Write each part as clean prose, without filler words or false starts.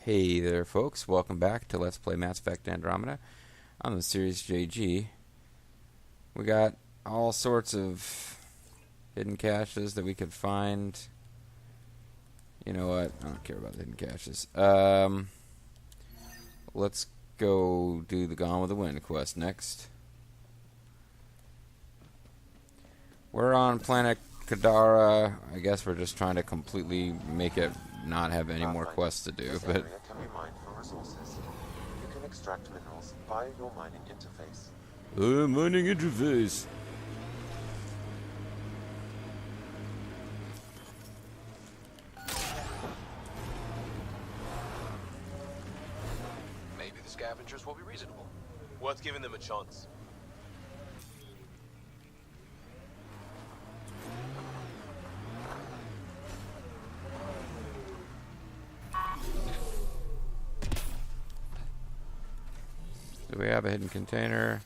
Hey there folks, welcome back to Let's Play Mass Effect Andromeda on the MysteriousJG. We got all sorts of hidden caches that we could find. You know what, I don't care about the hidden caches. Let's go do the Gone with the Wind quest next. We're on planet Kadara. I guess we're just trying to completely make it not have any more quests to do, but can be mined for resources. You can extract minerals via your mining interface. Mining interface. Maybe the scavengers will be reasonable. What's giving them a chance? Do we have a hidden container?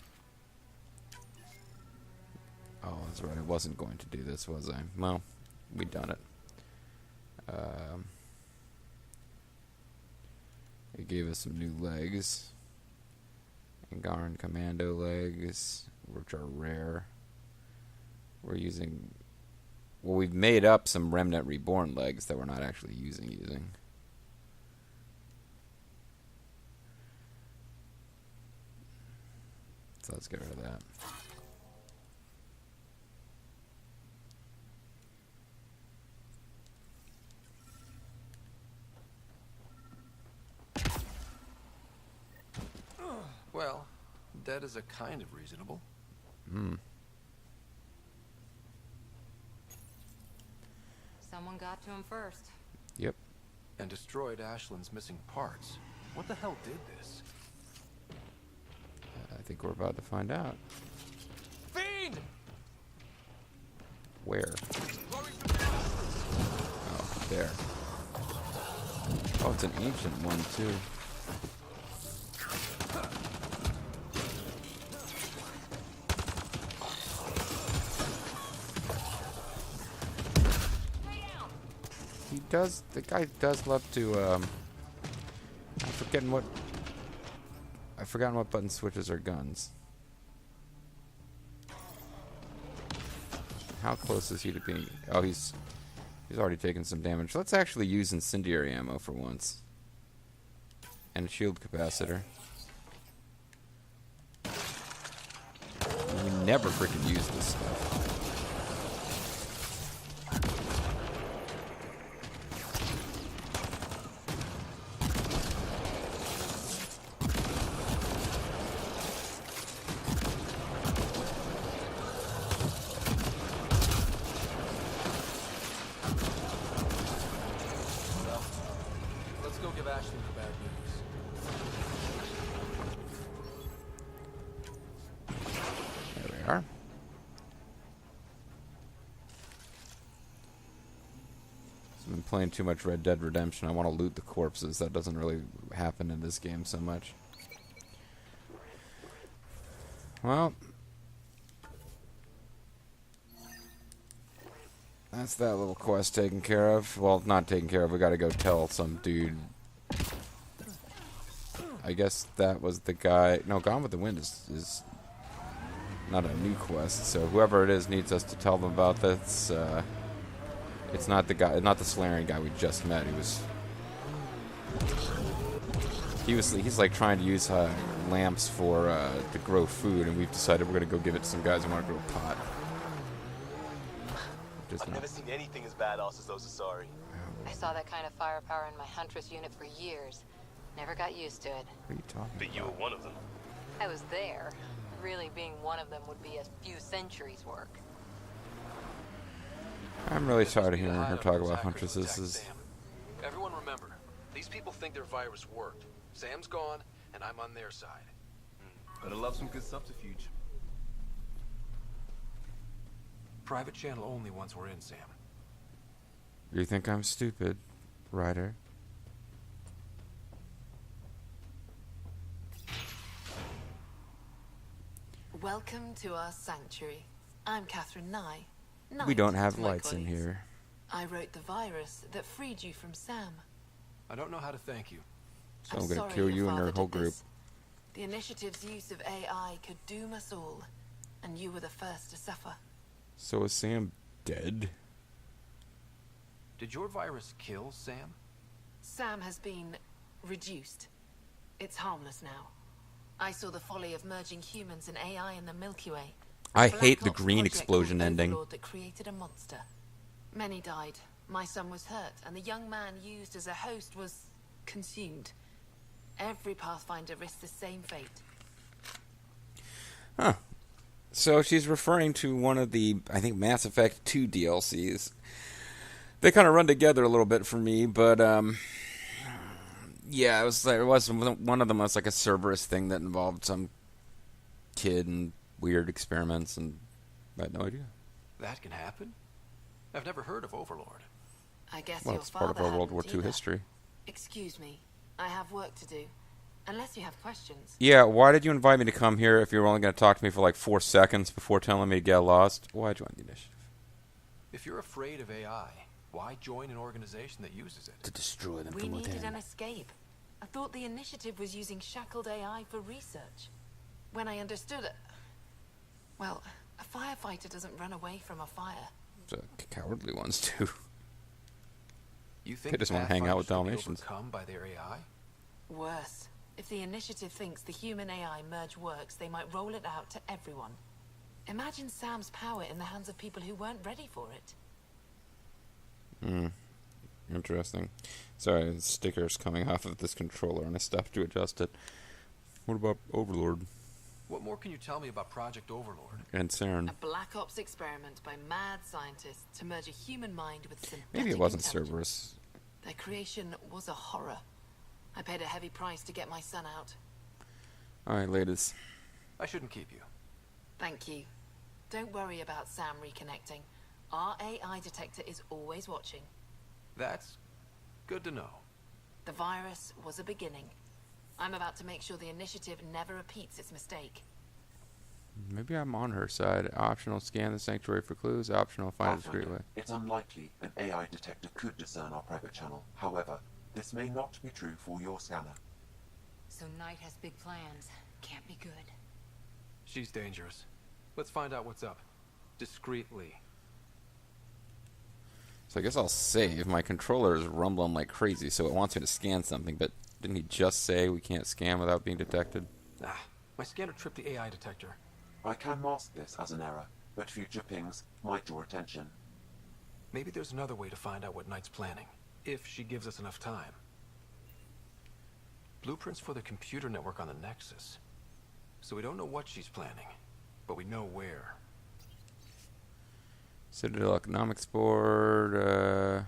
Oh, that's right. I wasn't going to do this, was I? Well, we done it. It gave us some new legs. Angaran Commando legs, which are rare. We're using... Well, we've made up some Remnant Reborn legs that we're not actually using. So let's get rid of that. Well, that is a kind of reasonable. Someone got to him first. Yep. And destroyed Ashland's missing parts. What the hell did this? I think we're about to find out. Fiend! Where? Oh, there. Oh, it's an ancient one, too. The guy does love to, I've forgotten what button switches are guns. How close is he to being... Oh, he's already taken some damage. Let's actually use incendiary ammo for once. And a shield capacitor. We never freaking use this stuff. Ashland the bad news. There we are. I've been playing too much Red Dead Redemption. I want to loot the corpses. That doesn't really happen in this game so much. Well, that's that little quest taken care of. Well, not taken care of. We gotta go tell some dude. I guess that was the guy. No, Gone with the Wind is not a new quest. So whoever it is needs us to tell them about this. It's not the guy, not the Solarian guy we just met. He's like trying to use lamps for to grow food, and we've decided we're gonna go give it to some guys who want to grow pot. I've never seen anything as badass as those Asari. I saw that kind of firepower in my Huntress unit for years. Never got used to it. What are you talking But you were one of them. I was there. Really being one of them would be a few centuries' work. I'm really tired of hearing her talk about Huntresses. Everyone remember, these people think their virus worked. Sam's gone, and I'm on their side. Gotta love some good subterfuge. Private channel only once we're in, Sam. You think I'm stupid, Ryder? Welcome to our sanctuary. I'm Catherine Nye. We don't have lights in here. I wrote the virus that freed you from Sam. I don't know how to thank you. So I'm gonna kill you and your whole group. The Initiative's use of AI could doom us all, and you were the first to suffer. So is Sam dead? Did your virus kill Sam? Sam has been reduced. It's harmless now. I saw the folly of merging humans and AI in the Milky Way. I Black hate the Ops green project explosion called ending. Overlord that created a monster. Many died. My son was hurt, and the young man used as a host was consumed. Every Pathfinder risks the same fate. Huh. So she's referring to one of the, I think, Mass Effect 2 DLCs. They kind of run together a little bit for me, but yeah, it was one of them was like a Cerberus thing that involved some kid and weird experiments, and I had no idea. That can happen? I've never heard of Overlord. I guess Well, your it's part of father our World War hadn't II either. history. Excuse me. I have work to do. Unless you have questions. Yeah, why did you invite me to come here if you were only going to talk to me for like 4 seconds before telling me to get lost? Why join the initiative? If you're afraid of AI, why join an organization that uses it? To destroy them We from needed within. an escape. I thought the Initiative was using shackled AI for research. When I understood it... Well, a firefighter doesn't run away from a fire. The cowardly ones, too. You think They just wanna hang out with Pathfinders could be Dalmatians. overcome by their AI? Worse. If the Initiative thinks the human AI merge works, they might roll it out to everyone. Imagine Sam's power in the hands of people who weren't ready for it. Interesting. Sorry, the sticker's coming off of this controller and I stopped to adjust it. What about Overlord What more can you tell me about Project Overlord? and CERN? A Black Ops experiment by mad scientists to merge a human mind with synthetic Maybe it wasn't intelligence. Cerberus. Their creation was a horror. I paid a heavy price to get my son out. Alright, ladies. I shouldn't keep you. Thank you. Don't worry about Sam reconnecting. Our AI detector is always watching. That's good to know. The virus was a beginning. I'm about to make sure the Initiative never repeats its mistake. Maybe I'm on her side. Optional scan the sanctuary for clues. Optional find a discreet way. It's unlikely an AI detector could discern our private channel. However, this may not be true for your scanner. So Knight has big plans. Can't be good. She's dangerous. Let's find out what's up. Discreetly. So I guess I'll save. My controller is rumbling like crazy, so it wants me to scan something, but didn't he just say we can't scan without being detected? My scanner tripped the AI detector. I can mask this as an error, but future pings might draw attention. Maybe there's another way to find out what Knight's planning, if she gives us enough time. Blueprints for the computer network on the Nexus. So we don't know what she's planning, but we know where. Citadel Economics Board,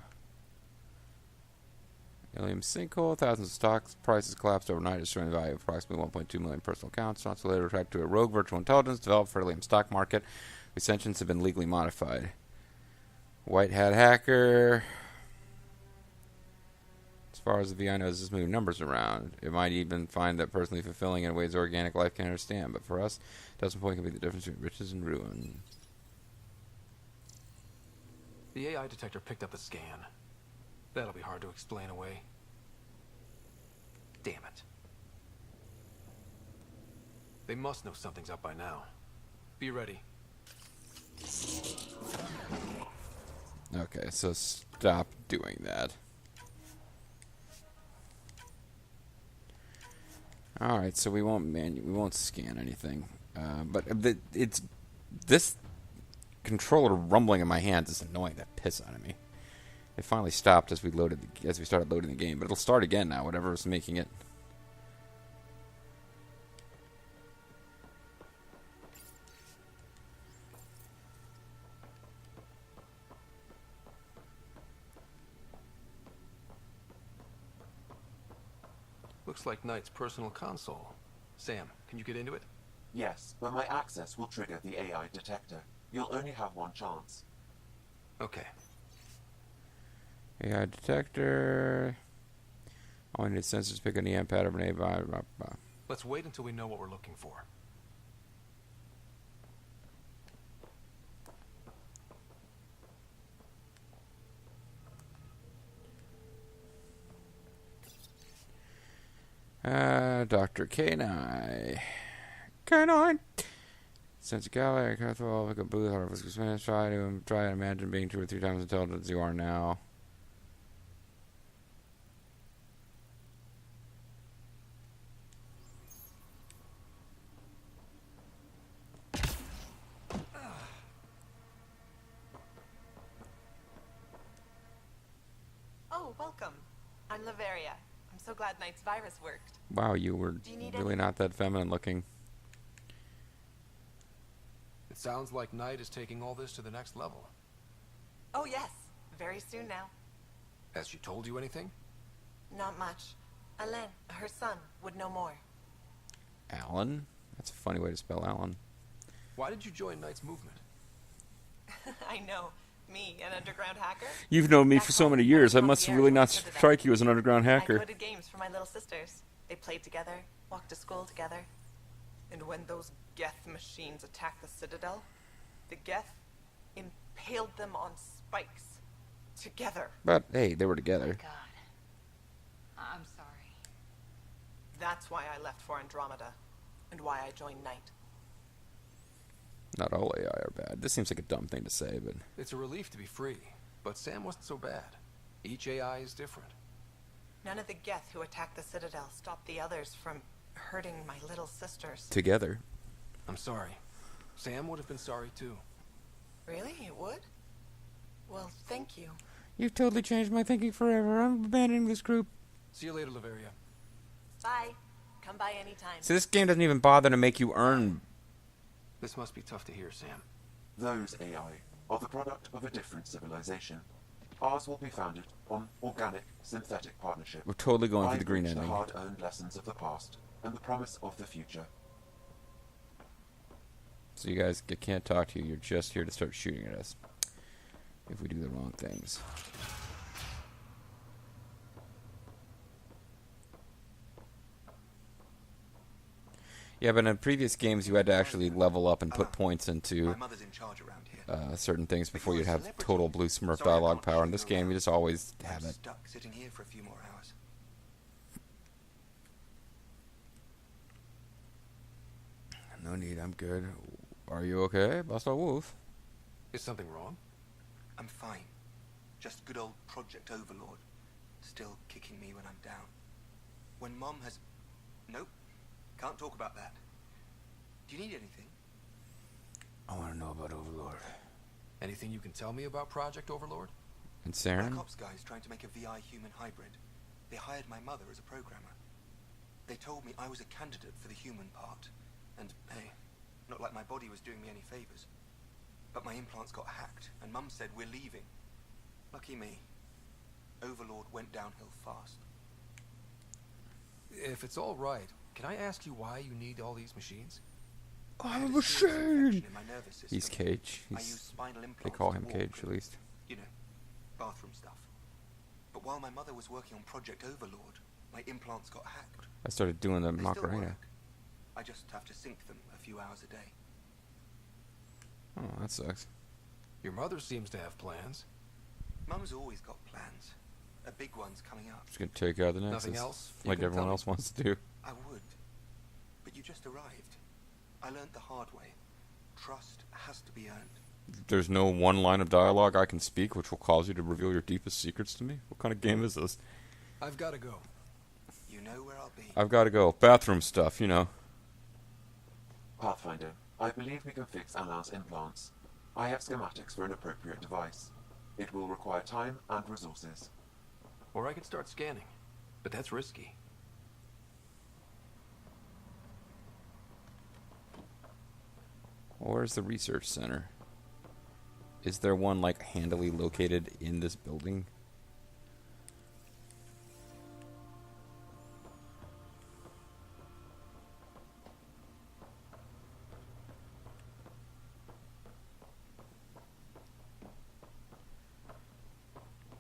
Alien sinkhole, thousands of stocks prices collapsed overnight, destroying the value of approximately 1.2 million personal accounts. Also later tracked to a rogue virtual intelligence developed for Alien stock market, whose sentience have been legally modified. White hat hacker. As far as the VI knows, this moving numbers around. It might even find that personally fulfilling in ways organic life can understand, but for us, doesn't point can be the difference between riches and ruin. The AI detector picked up the scan. That'll be hard to explain away. Damn it. They must know something's up by now. Be ready. Okay, so stop doing that. All right, so we won't scan anything, but it's this controller rumbling in my hands is annoying the piss out of me. It finally stopped as we started loading the game, but it'll start again now. Whatever's making it. Looks like Knight's personal console. Sam, can you get into it? Yes, but my access will trigger the AI detector. You'll only have one chance. Okay. AI detector. All I need sensors pick an EM pattern. Blah, blah, blah. Let's wait until we know what we're looking for. Dr. K9. K9! Since Galley, I cut through all like a booth, I was going to try to imagine being 2 or 3 times intelligent as you are now. Oh, welcome. I'm Laveria. I'm so glad Knight's virus worked. Wow, you were really not that feminine looking. It sounds like Knight is taking all this to the next level. Oh, yes. Very soon now. Has she told you anything? Not much. Alain, her son, would know more. Alan? That's a funny way to spell Alan. Why did you join Knight's movement? I know. Me, an underground hacker? You've known me Back for so home, many I years. I was must on the really air not for the strike you as an underground I hacker. coded games for my little sisters. They played together, walked to school together. And when those Geth machines attacked the Citadel, the Geth impaled them on spikes. Together. But, hey, they were together. God. I'm sorry. That's why I left for Andromeda. And why I joined Knight. Not all AI are bad. This seems like a dumb thing to say, but... It's a relief to be free, but Sam wasn't so bad. Each AI is different. None of the Geth who attacked the Citadel stopped the others from hurting my little sisters. Together. I'm sorry. Sam would have been sorry too. Really? It would? Well, thank you. You've totally changed my thinking forever. I'm abandoning this group. See you later, Laveria. Bye. Come by anytime. So this game doesn't even bother to make you earn... This must be tough to hear, Sam. Those AI are the product of a different civilization. Ours will be founded on organic, synthetic partnership. We're totally going for I the green preach ending. the hard-earned lessons of the past and the promise of the future. So you guys can't talk to you. You're just here to start shooting at us. If we do the wrong things. Yeah, but in previous games you had to actually level up and put points into My mother's in charge around here. certain things before you'd have total blue smurf dialogue power. In this game you just always have I'm it. stuck sitting here for a few more hours. No need, I'm good. Are you okay, Buster Wolf? Is something wrong? I'm fine. Just good old Project Overlord. Still kicking me when I'm down. When Mom has... Nope. Can't talk about that. Do you need anything? I want to know about Overlord. Anything you can tell me about Project Overlord? And Black Saren? Ops guys trying to make a VI human hybrid. They hired my mother as a programmer. They told me I was a candidate for the human part. And, hey, not like my body was doing me any favors. But my implants got hacked, and Mum said we're leaving. Lucky me. Overlord went downhill fast. If it's all right, can I ask you why you need all these machines? I had I'm a a serious infection shade. in my nervous system. He's Cage. I use spinal They implants call to him walk Cage, at and, least. you know, bathroom stuff. But while my mother was working on Project Overlord, my implants got hacked. I started doing the They still Macarena. work. I just have to sync them a few hours a day. Oh, that sucks. Your mother seems to have plans. Mum's always got plans. A big one's coming up. Just gonna take out the Nexus. Nothing else you Like can everyone tell me? else wants to do. I would. But you just arrived. I learned the hard way. Trust has to be earned. There's no one line of dialogue I can speak which will cause you to reveal your deepest secrets to me? What kind of game is this? I've got to go. You know where I'll be. I've got to go. Bathroom stuff, you know. Pathfinder, I believe we can fix Alain's implants. I have schematics for an appropriate device. It will require time and resources. Or I could start scanning. But that's risky. Where's the research center? Is there one, like, handily located in this building?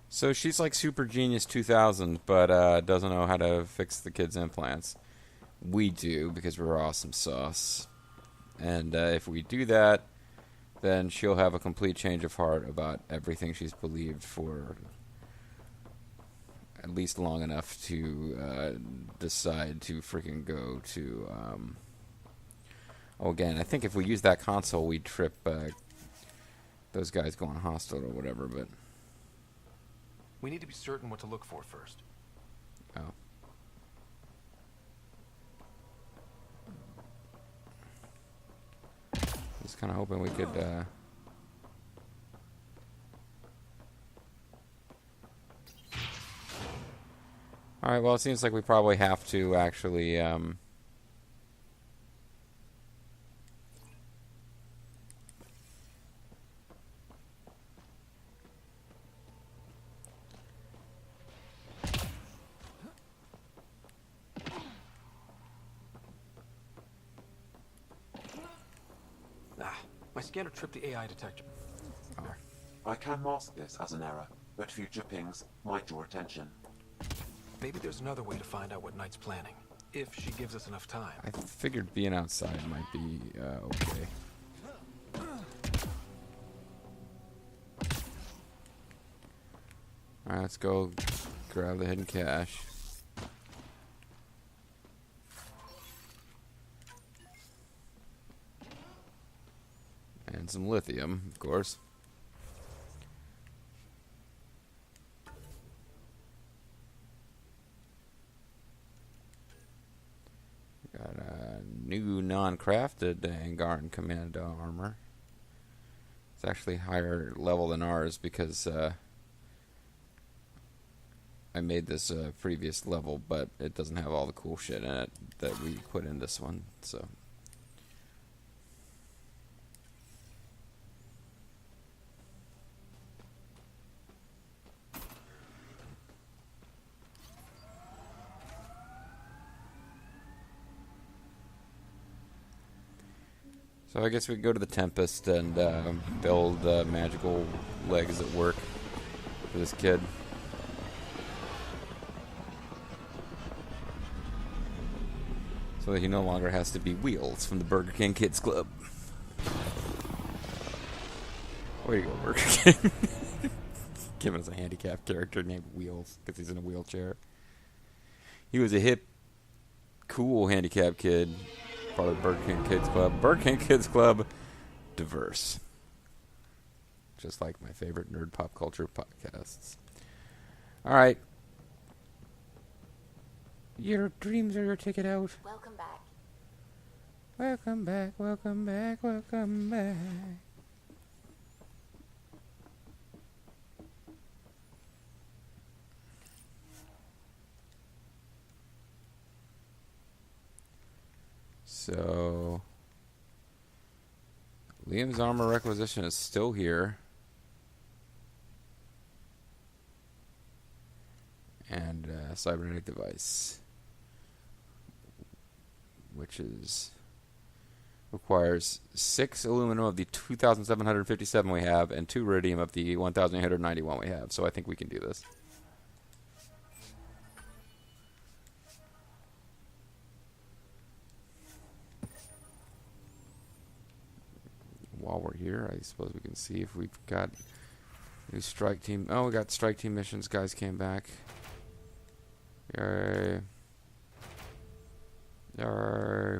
So she's like Super Genius 2000, but doesn't know how to fix the kids' implants. We do, because we're awesome sauce. And if we do that, then she'll have a complete change of heart about everything she's believed for at least long enough to decide to freaking go to... again, I think if we use that console, we'd trip those guys going hostile or whatever, but... We need to be certain what to look for first. Oh. Just kind of hoping we could... Alright, well, it seems like we probably have to actually... My scanner tripped the AI detector. Oh. I can mask this as an error, but future pings might draw attention. Maybe there's another way to find out what Knight's planning, if she gives us enough time. I figured being outside might be okay. Alright, let's go grab the hidden cache. And some lithium, of course. Got a new non-crafted Angaran Commando armor. It's actually higher level than ours because I made this previous level, but it doesn't have all the cool shit in it that we put in this one, so... So I guess we go to the Tempest and build magical legs that work for this kid. So that he no longer has to be Wheels from the Burger King Kids Club. Way to go, Burger King. Giving us a handicapped character named Wheels because he's in a wheelchair. He was a hip, cool handicapped kid. Part of the Burger King Kids Club. Burger King Kids Club, diverse. Just like my favorite nerd pop culture podcasts. Alright. Your dreams are your ticket out. Welcome back. Welcome back, welcome back, welcome back. So, Liam's armor requisition is still here. And cybernetic device, which requires 6 aluminum of the 2,757 we have, and 2 iridium of the 1,891 we have. So I think we can do this. While we're here, I suppose we can see if we've got new strike team. Oh, we got strike team missions. Guys came back. Yay. Yay.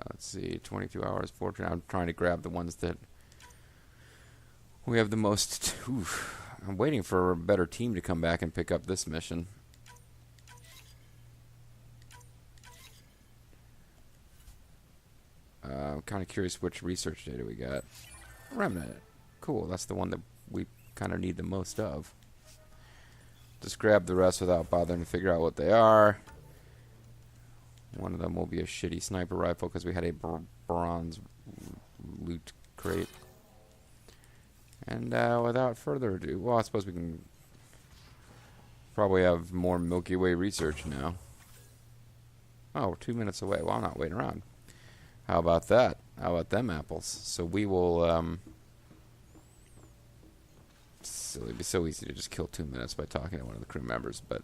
Let's see, 22 hours, 14. I'm trying to grab the ones that we have the most. Oof. I'm waiting for a better team to come back and pick up this mission. I'm kind of curious which research data we got. Remnant. Cool, that's the one that we kind of need the most of. Just grab the rest without bothering to figure out what they are. One of them will be a shitty sniper rifle because we had a bronze loot crate. And without further ado, well, I suppose we can probably have more Milky Way research now. Oh, we're 2 minutes away. Well, I'm not waiting around. How about that? How about them apples? So we will, it'd be so easy to just kill 2 minutes by talking to one of the crew members, but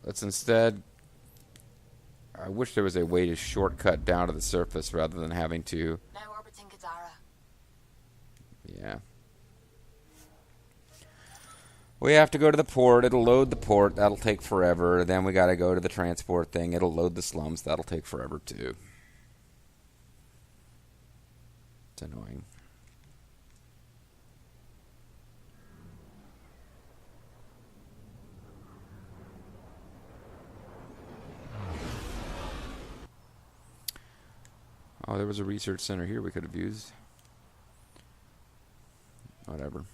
let's instead, I wish there was a way to shortcut down to the surface rather than having to... Now orbiting Kadara. Yeah. We have to go to the port. It'll load the port. That'll take forever. Then we got to go to the transport thing. It'll load the slums. That'll take forever, too. It's annoying. Oh, there was a research center here we could have used. Whatever.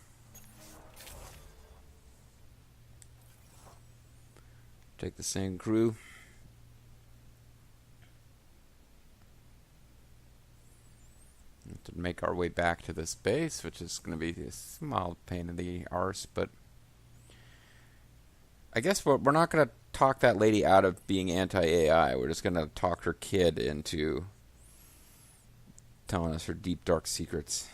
Take the same crew. To make our way back to this base, which is going to be a small pain in the arse, but I guess we're not going to talk that lady out of being anti-AI. We're just going to talk her kid into telling us her deep, dark secrets.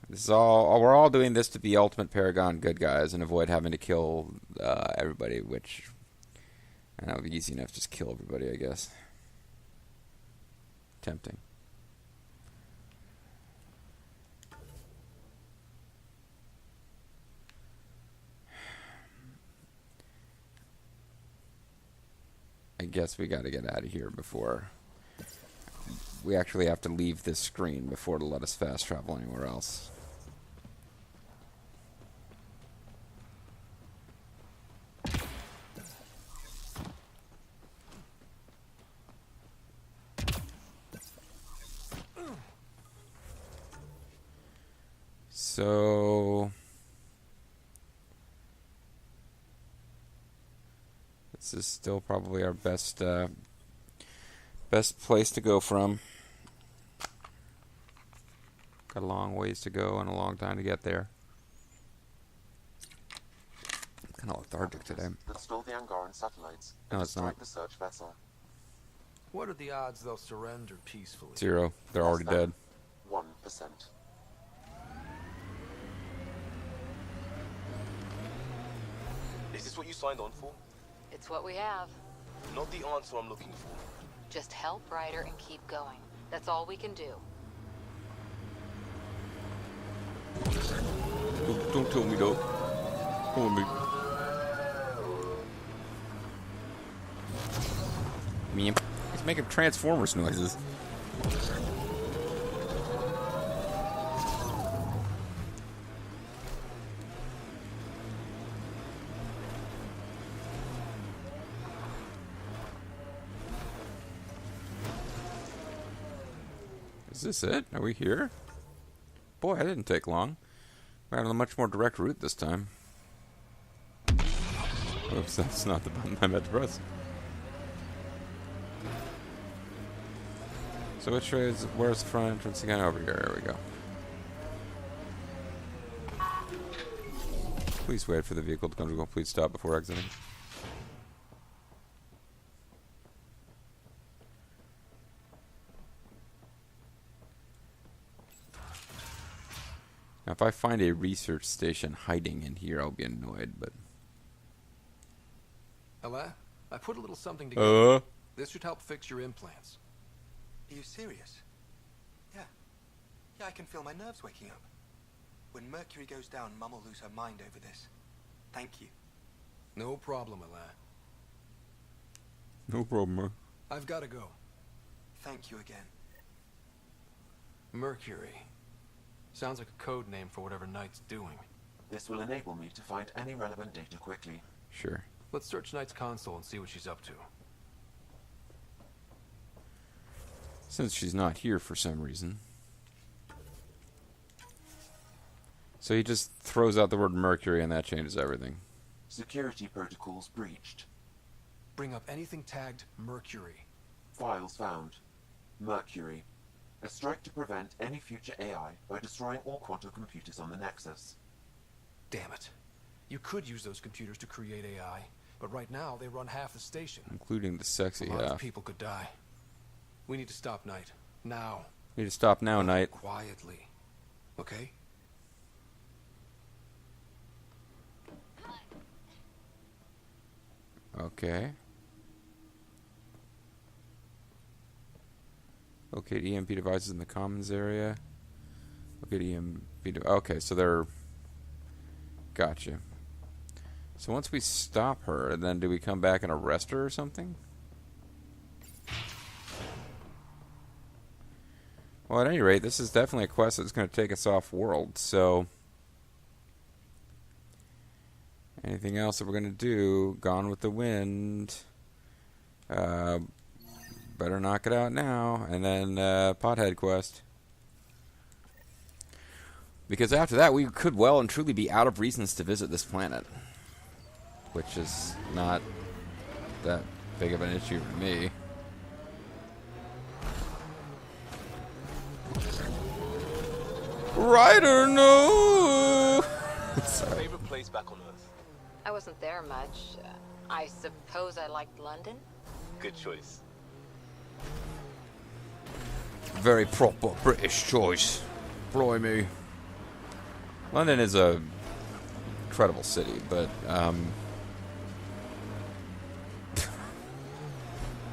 This is all. We're all doing this to be ultimate Paragon good guys and avoid having to kill everybody, which that would be easy enough. Just kill everybody, I guess. Tempting. I guess we got to get out of here before we actually have to leave this screen before it'll let us fast travel anywhere else. So this is still probably our best place to go from. Got a long ways to go and a long time to get there. I'm kind of lethargic today. Install the Angaran satellites. No, it's not. The search vessel. What are the odds they'll surrender peacefully? 0. They're already dead. 1%. Is this what you signed on for? It's what we have. Not the answer I'm looking for. Just help Ryder and keep going. That's all we can do. Don't tell me, though. Tell me. Meow. He's making Transformers noises. Is this it? Are we here? Boy, that didn't take long. We're on a much more direct route this time. Oops, that's not the button I meant to press. So which way is, where's the front entrance again? Over here, there we go. Please wait for the vehicle to come to a complete stop before exiting. Now, if I find a research station hiding in here, I'll be annoyed, but... Ella, I put a little something together. This should help fix your implants. Are you serious? Yeah. Yeah, I can feel my nerves waking up. When Mercury goes down, Mum will lose her mind over this. Thank you. No problem, Ella. No problem, man. I've got to go. Thank you again. Mercury. Sounds like a code name for whatever Knight's doing. This will enable me to find any relevant data quickly. Sure. Let's search Knight's console and see what she's up to. Since she's not here for some reason. So he just throws out the word Mercury and that changes everything. Security protocols breached. Bring up anything tagged Mercury. Files found. Mercury. A strike to prevent any future AI by destroying all quantum computers on the Nexus. Damn it. You could use those computers to create AI, but right now they run half the station. Including the sexy A lot half. of people could die. We need to stop Knight. Now. Need to stop now, Knight. Quietly. Okay? Okay. Locate EMP devices in the commons area. Locate EMP okay, so they're Gotcha. So once we stop her, then do we come back and arrest her or something? Well, at any rate, this is definitely a quest that's going to take us off-world, so... Anything else that we're going to do? Gone with the Wind. Better knock it out now. And then Pothead quest. Because after that, we could well and truly be out of reasons to visit this planet. Which is not that big of an issue for me. Ryder, no! Sorry. Favorite place back on Earth? I wasn't there much. I suppose I liked London. Good choice. Very proper British choice. Blimey. London is a incredible city, but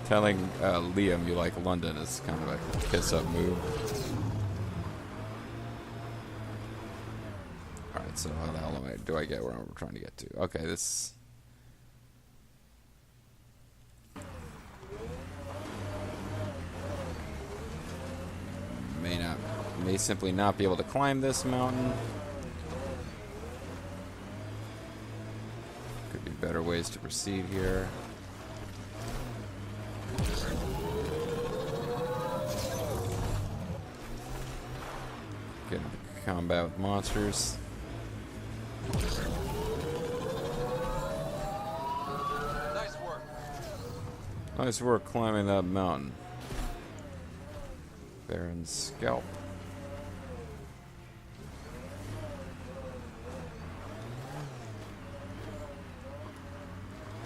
telling Liam you like London is kind of a kiss-up move. Alright, so how the hell do I get where I'm trying to get to? Okay, this... May simply not be able to climb this mountain. Could be better ways to proceed here. Get into combat with monsters. Nice work. Nice work climbing that mountain. Baron's scalp.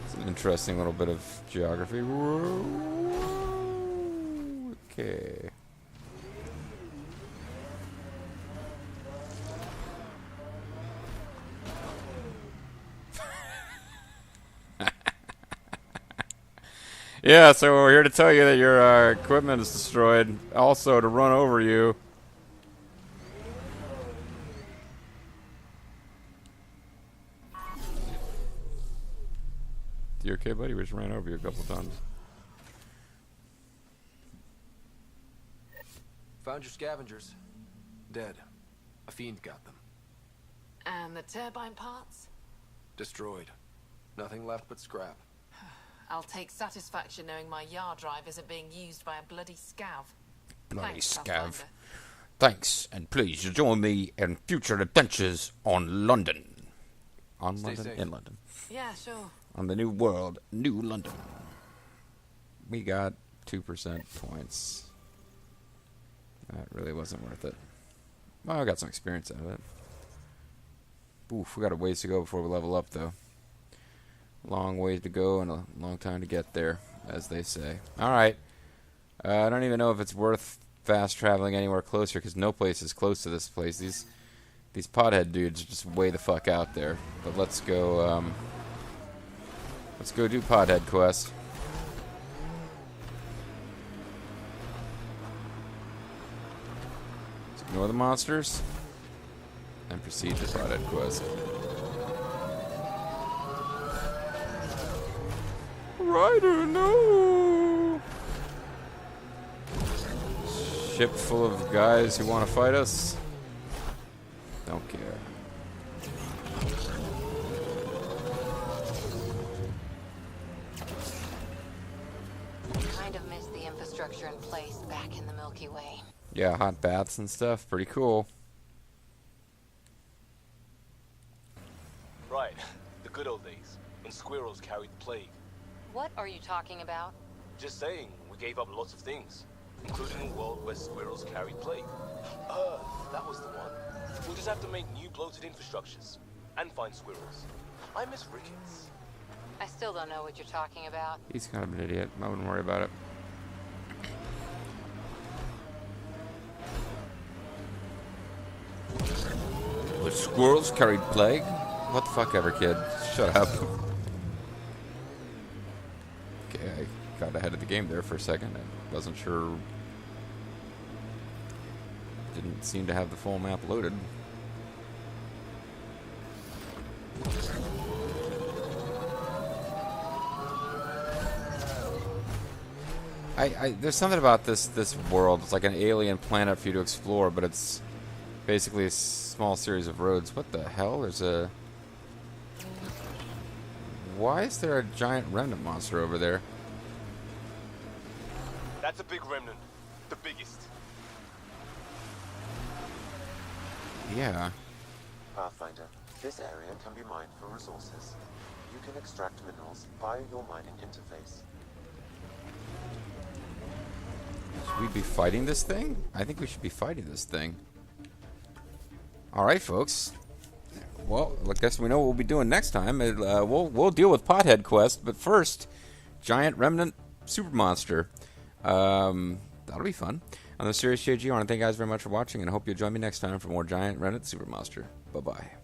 It's an interesting little bit of geography. Whoa. Okay. Yeah, so we're here to tell you that your equipment is destroyed. Also, to run over you. You okay, buddy? We just ran over you a couple times. Found your scavengers. Dead. A fiend got them. And the turbine parts? Destroyed. Nothing left but scrap. I'll take satisfaction knowing my yard drive isn't being used by a bloody scav. Bloody Thanks, scav. Pathfinder. Thanks, and please join me in future adventures on London. On Stay London? safe. In London. Yeah, sure. On the new world, New London. We got 2% points. That really wasn't worth it. Well, I got some experience out of it. Oof, we got a ways to go before we level up, though. Long ways to go and a long time to get there, as they say. Alright. I don't even know if it's worth fast traveling anywhere closer, because no place is close to this place. These pothead dudes are just way the fuck out there. But let's go do pothead quest. Let's ignore the monsters and proceed to pothead quest. Ryder, no! Ship full of guys who want to fight us. Don't care. Kind of miss the infrastructure in place back in the Milky Way. Yeah, hot baths and stuff. Pretty cool. Right. The good old days, when squirrels carried the plague. What are you talking about? Just saying, we gave up lots of things, including a world where squirrels carried plague. That was the one. We'll just have to make new bloated infrastructures, and find squirrels. I miss Ricketts. I still don't know what you're talking about. He's kind of an idiot. I wouldn't worry about it. The squirrels carried plague? What the fuck ever, kid. Shut up. Okay, I got ahead of the game there for a second. I wasn't sure. Didn't seem to have the full map loaded. There's something about this world. It's like an alien planet for you to explore, but it's basically a small series of roads. What the hell? There's a... Why is there a giant remnant monster over there? That's a big remnant. The biggest. Yeah. Pathfinder, this area can be mined for resources. You can extract minerals via your mining interface. Should we be fighting this thing? I think we should be fighting this thing. Alright, folks. Well, I guess we know what we'll be doing next time. We'll deal with Pothead Quest, but first, Giant Remnant Super Monster. That'll be fun. On the MysteriousJG, I want to thank you guys very much for watching, and I hope you'll join me next time for more Giant Remnant Super Monster. Bye-bye.